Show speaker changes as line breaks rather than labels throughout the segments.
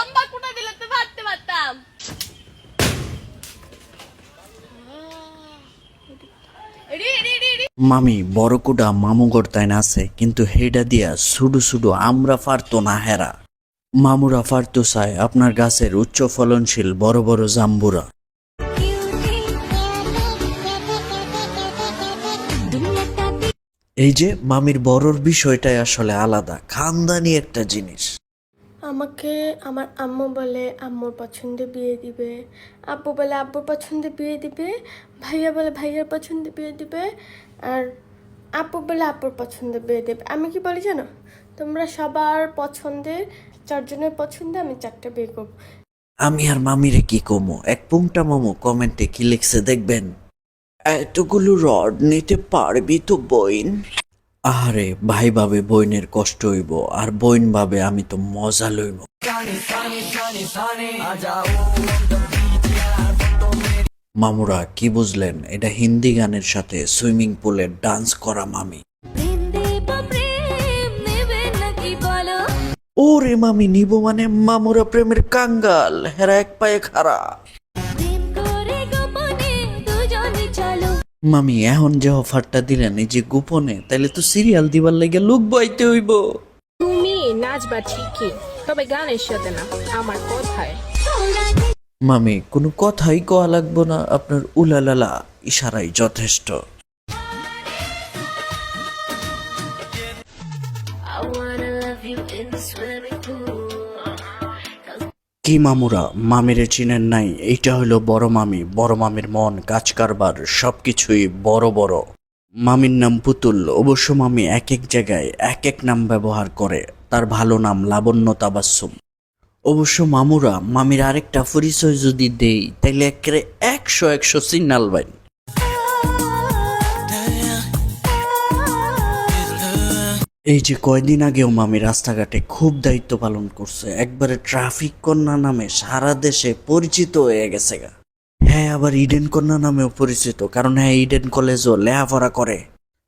লম্বা কুটা দিলে তো ভাবতে পারতাম।
মামি বড় কুডা মামুগর তাইন আছে, কিন্তু হেডা দিয়া সুডু সুডু আমরা পারতো না হেরা। মামুরা পারতো চায় আপনার গাছের উচ্চ ফলনশীল বড় বড় জাম্বুরা। এই যে মামির বড়র বিষয়টাই আসলে আলাদা, খানদানি একটা জিনিস।
আমাকে আমার আম্মু বলে আম্মুর পছন্দে বিয়ে দিবে, আব্বু বলে আব্বুর পছন্দে বিয়ে দিবে, ভাইয়া বলে ভাইয়ার পছন্দে বিয়ে দিবে, আর আপু বলে আপুর পছন্দে বিয়ে দেবে। আমি কি বলি জানো, তোমরা সবার পছন্দে, চারজনের পছন্দে আমি চারটা বিয়ে করবো।
আমি আর মামিরে কি কমো, এক পুংটা মামু কমেন্টে কি লিখছে দেখবেন, এতগুলো রড নিতে পারবি তো বইন। আরে ভাই ভাবে বইনের কষ্ট হইব, আর বইন ভাবে আমি তো মজা লইব। মামুরা কি বুঝলেন, এটা হিন্দি গানের সাথে সুইমিং পুলে ডান্স করা মামি। ওরে মামি নিব মানে মামুরা প্রেমের কাঙ্গাল, হেরা এক পায়ে খাড়া। মামি এখন যে অফারটা দিলেন এই যে গোপনে, তাইলে তো সিরিয়াল দিবার লাগে লোক বইতে হইব।
তুমি নাচবা ঠিকই, তবে গানের সাথে না, আমার কথায়।
মামি কোনো কথাই কওয়া লাগবো না, আপনার উলালালা ইশারাই যথেষ্ট। কি মামুরা মামিরে চিনেন নাই? এইটা হলো বড় মামি। বড় মামির মন, কাজ কারবার সবকিছুই বড় বড়। মামির নাম পুতুল। অবশ্য মামি এক এক জায়গায় এক এক নাম ব্যবহার করে, তার ভালো নাম লাবণ্য তাবাসসুম। অবশ্য মামুরা মামির আরেকটা পরিচয় যদি দেই, তাইলে একেবারে 100 সিগনাল বাইন। এই যে কয়দিন আগেও মামি রাস্তাঘাটে খুব দায়িত্ব পালন করছে, একবারে ট্রাফিক কন্যা নামে সারা দেশে পরিচিত হয়ে গেছে গা। হ্যাঁ, আবার ইডেন কন্যা নামেও পরিচিত, কারণ হ্যাঁ ইডেন কলেজও লেখাপড়া করে।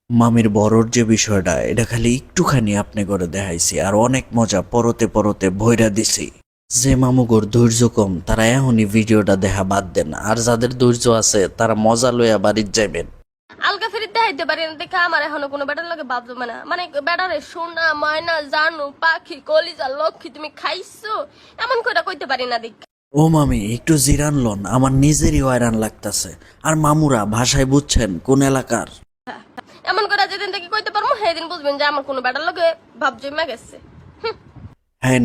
মামির বড়র যে বিষয়টা, এটা খালি একটুখানি আপনি করে দেখাইছি, আর অনেক মজা পরতে পরতে ভৈরা দিছি। যে মামুগোর ধৈর্য কম তারা এখনই ভিডিওটা দেখা বাদ দেন, আর যাদের ধৈর্য আছে তারা মজা লইয়া বাড়ির যাবেন।
আলগা ফেরি দেখাইতে পারি না দেখে আমার এখনো কোনো বেটার লাগে ভাব জমে না। মানে বেটারে সোনা ময়না জানু পাখি কলিজা লক্ষ্মী তুমি খাইছো এমন করে কইতে পারি না দেখ।
ও মামি একটু জিরান লন, আমার নিজেরই হয়রান লাগতাছে। আর মামুরা ভাষায় বুঝছেন কোন এলাকার।
এমন করে যেদিন থেকে কইতে পারবো সেদিন বুঝবেন যে আমার কোনো বেটার লাগে ভাব জমে গেছে।
হ্যাঁ